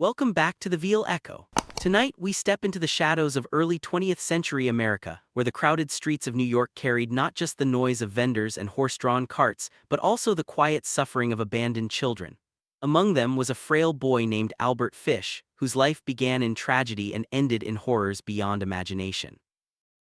Welcome back to the Veal Echo. Tonight, we step into the shadows of early 20th century America, where the crowded streets of New York carried not just the noise of vendors and horse-drawn carts, but also the quiet suffering of abandoned children. Among them was a frail boy named Albert Fish, whose life began in tragedy and ended in horrors beyond imagination.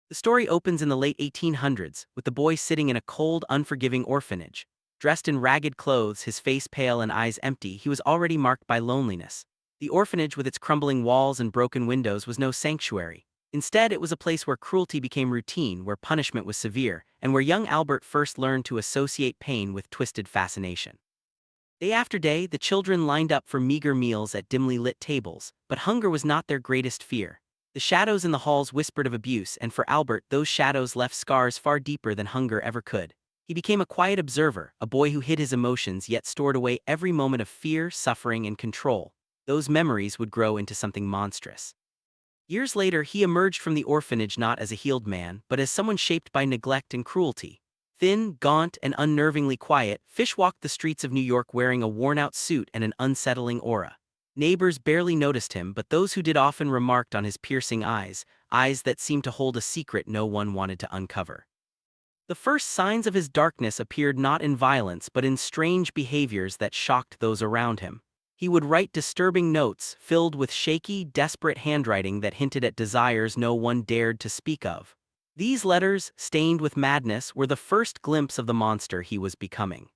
The story opens in the late 1800s, with the boy sitting in a cold, unforgiving orphanage. Dressed in ragged clothes, his face pale and eyes empty, he was already marked by loneliness. The orphanage, with its crumbling walls and broken windows, was no sanctuary. Instead, it was a place where cruelty became routine, where punishment was severe, and where young Albert first learned to associate pain with twisted fascination. Day after day, the children lined up for meager meals at dimly lit tables, but hunger was not their greatest fear. The shadows in the halls whispered of abuse, and for Albert, those shadows left scars far deeper than hunger ever could. He became a quiet observer, a boy who hid his emotions yet stored away every moment of fear, suffering, and control. Those memories would grow into something monstrous. Years later, he emerged from the orphanage not as a healed man, but as someone shaped by neglect and cruelty. Thin, gaunt, and unnervingly quiet, Fish walked the streets of New York wearing a worn-out suit and an unsettling aura. Neighbors barely noticed him, but those who did often remarked on his piercing eyes, eyes that seemed to hold a secret no one wanted to uncover. The first signs of his darkness appeared not in violence but in strange behaviors that shocked those around him. He would write disturbing notes, filled with shaky, desperate handwriting that hinted at desires no one dared to speak of. These letters, stained with madness, were the first glimpse of the monster he was becoming.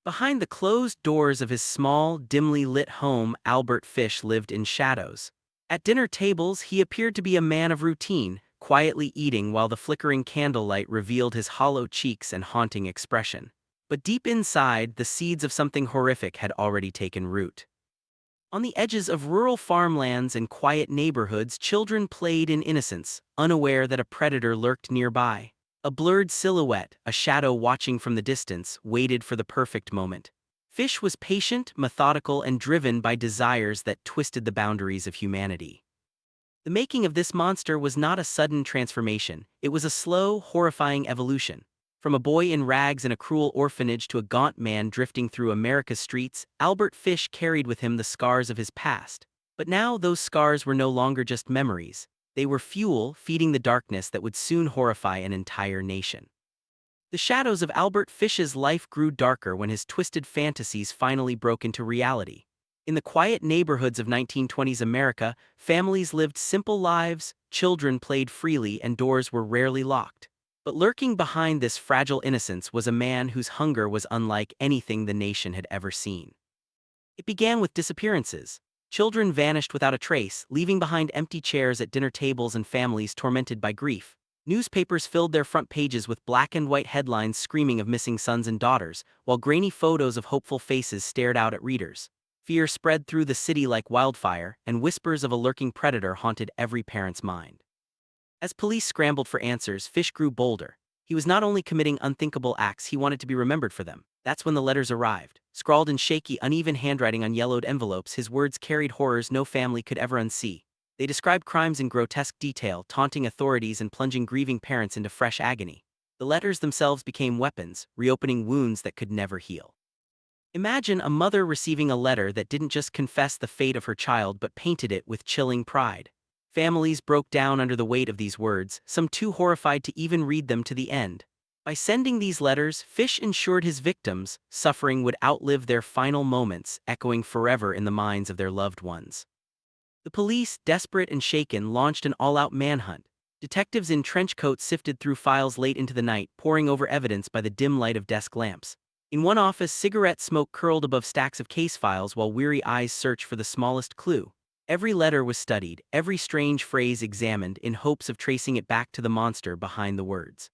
Behind the closed doors of his small, dimly lit home, Albert Fish lived in shadows. At dinner tables, he appeared to be a man of routine, quietly eating while the flickering candlelight revealed his hollow cheeks and haunting expression. But deep inside, the seeds of something horrific had already taken root. On the edges of rural farmlands and quiet neighborhoods, children played in innocence, unaware that a predator lurked nearby. A blurred silhouette, a shadow watching from the distance, waited for the perfect moment. Fish was patient, methodical, and driven by desires that twisted the boundaries of humanity. The making of this monster was not a sudden transformation, it was a slow, horrifying evolution. From a boy in rags in a cruel orphanage to a gaunt man drifting through America's streets, Albert Fish carried with him the scars of his past. But now those scars were no longer just memories. They were fuel feeding the darkness that would soon horrify an entire nation. The shadows of Albert Fish's life grew darker when his twisted fantasies finally broke into reality. In the quiet neighborhoods of 1920s America, families lived simple lives, children played freely, and doors were rarely locked. But lurking behind this fragile innocence was a man whose hunger was unlike anything the nation had ever seen. It began with disappearances. Children vanished without a trace, leaving behind empty chairs at dinner tables and families tormented by grief. Newspapers filled their front pages with black and white headlines screaming of missing sons and daughters, while grainy photos of hopeful faces stared out at readers. Fear spread through the city like wildfire, and whispers of a lurking predator haunted every parent's mind. As police scrambled for answers, Fish grew bolder. He was not only committing unthinkable acts, he wanted to be remembered for them. That's when the letters arrived. Scrawled in shaky, uneven handwriting on yellowed envelopes, his words carried horrors no family could ever unsee. They described crimes in grotesque detail, taunting authorities and plunging grieving parents into fresh agony. The letters themselves became weapons, reopening wounds that could never heal. Imagine a mother receiving a letter that didn't just confess the fate of her child but painted it with chilling pride. Families broke down under the weight of these words, some too horrified to even read them to the end. By sending these letters, Fish ensured his victims' suffering would outlive their final moments, echoing forever in the minds of their loved ones. The police, desperate and shaken, launched an all-out manhunt. Detectives in trench coats sifted through files late into the night, poring over evidence by the dim light of desk lamps. In one office, cigarette smoke curled above stacks of case files while weary eyes searched for the smallest clue. Every letter was studied, every strange phrase examined, in hopes of tracing it back to the monster behind the words.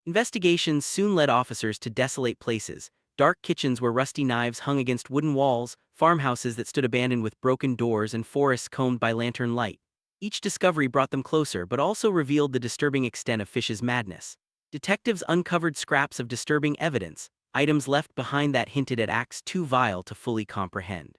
Investigations soon led officers to desolate places, dark kitchens where rusty knives hung against wooden walls, farmhouses that stood abandoned with broken doors, and forests combed by lantern light. Each discovery brought them closer but also revealed the disturbing extent of Fish's madness. Detectives uncovered scraps of disturbing evidence, items left behind that hinted at acts too vile to fully comprehend.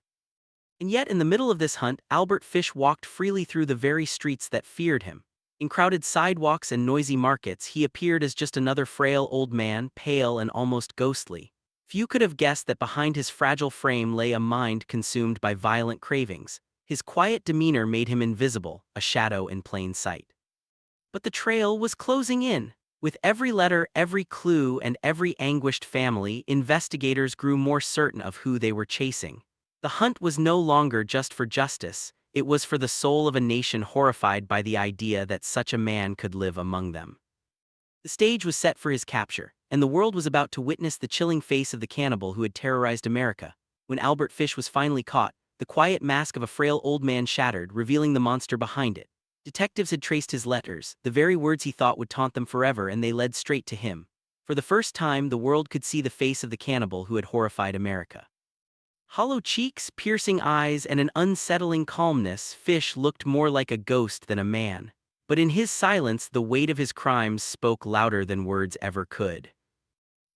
And yet, in the middle of this hunt, Albert Fish walked freely through the very streets that feared him. In crowded sidewalks and noisy markets, he appeared as just another frail old man, pale and almost ghostly. Few could have guessed that behind his fragile frame lay a mind consumed by violent cravings. His quiet demeanor made him invisible, a shadow in plain sight. But the trail was closing in. With every letter, every clue, and every anguished family, investigators grew more certain of who they were chasing. The hunt was no longer just for justice, it was for the soul of a nation horrified by the idea that such a man could live among them. The stage was set for his capture, and the world was about to witness the chilling face of the cannibal who had terrorized America. When Albert Fish was finally caught, the quiet mask of a frail old man shattered, revealing the monster behind it. Detectives had traced his letters, the very words he thought would taunt them forever, and they led straight to him. For the first time, the world could see the face of the cannibal who had horrified America. Hollow cheeks, piercing eyes, and an unsettling calmness, Fish looked more like a ghost than a man. But in his silence, the weight of his crimes spoke louder than words ever could.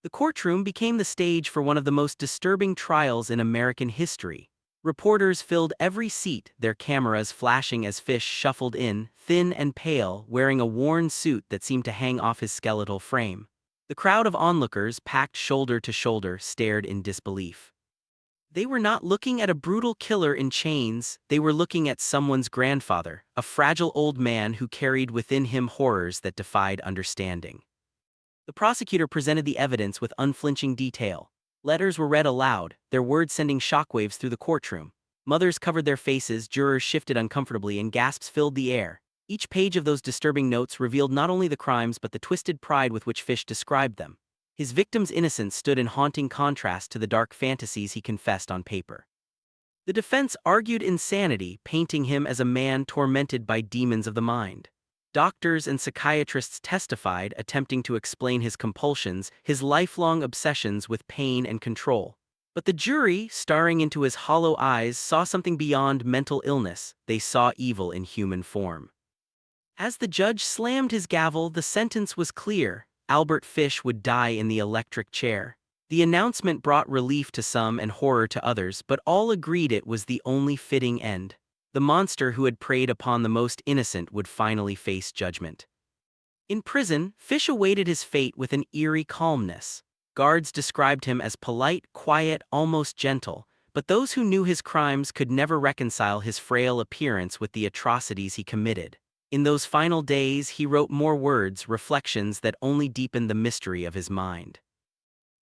The courtroom became the stage for one of the most disturbing trials in American history. Reporters filled every seat, their cameras flashing as Fish shuffled in, thin and pale, wearing a worn suit that seemed to hang off his skeletal frame. The crowd of onlookers, packed shoulder to shoulder, stared in disbelief. They were not looking at a brutal killer in chains, they were looking at someone's grandfather, a fragile old man who carried within him horrors that defied understanding. The prosecutor presented the evidence with unflinching detail. Letters were read aloud, their words sending shockwaves through the courtroom. Mothers covered their faces, jurors shifted uncomfortably, and gasps filled the air. Each page of those disturbing notes revealed not only the crimes but the twisted pride with which Fish described them. His victim's innocence stood in haunting contrast to the dark fantasies he confessed on paper. The defense argued insanity, painting him as a man tormented by demons of the mind. Doctors and psychiatrists testified, attempting to explain his compulsions, his lifelong obsessions with pain and control. But the jury, staring into his hollow eyes, saw something beyond mental illness. They saw evil in human form. As the judge slammed his gavel, the sentence was clear. Albert Fish would die in the electric chair. The announcement brought relief to some and horror to others, but all agreed it was the only fitting end. The monster who had preyed upon the most innocent would finally face judgment. In prison, Fish awaited his fate with an eerie calmness. Guards described him as polite, quiet, almost gentle, but those who knew his crimes could never reconcile his frail appearance with the atrocities he committed. In those final days, he wrote more words, reflections that only deepened the mystery of his mind.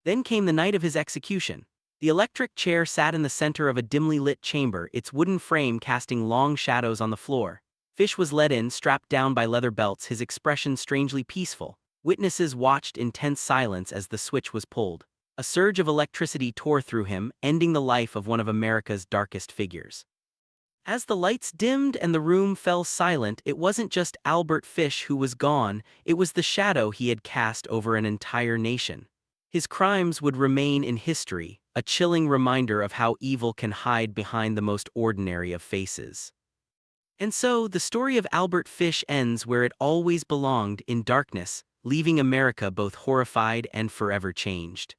Then came the night of his execution. The electric chair sat in the center of a dimly lit chamber, its wooden frame casting long shadows on the floor. Fish was led in, strapped down by leather belts, his expression strangely peaceful. Witnesses watched in tense silence as the switch was pulled. A surge of electricity tore through him, ending the life of one of America's darkest figures. As the lights dimmed and the room fell silent, it wasn't just Albert Fish who was gone, it was the shadow he had cast over an entire nation. His crimes would remain in history, a chilling reminder of how evil can hide behind the most ordinary of faces. And so, the story of Albert Fish ends where it always belonged, in darkness, leaving America both horrified and forever changed.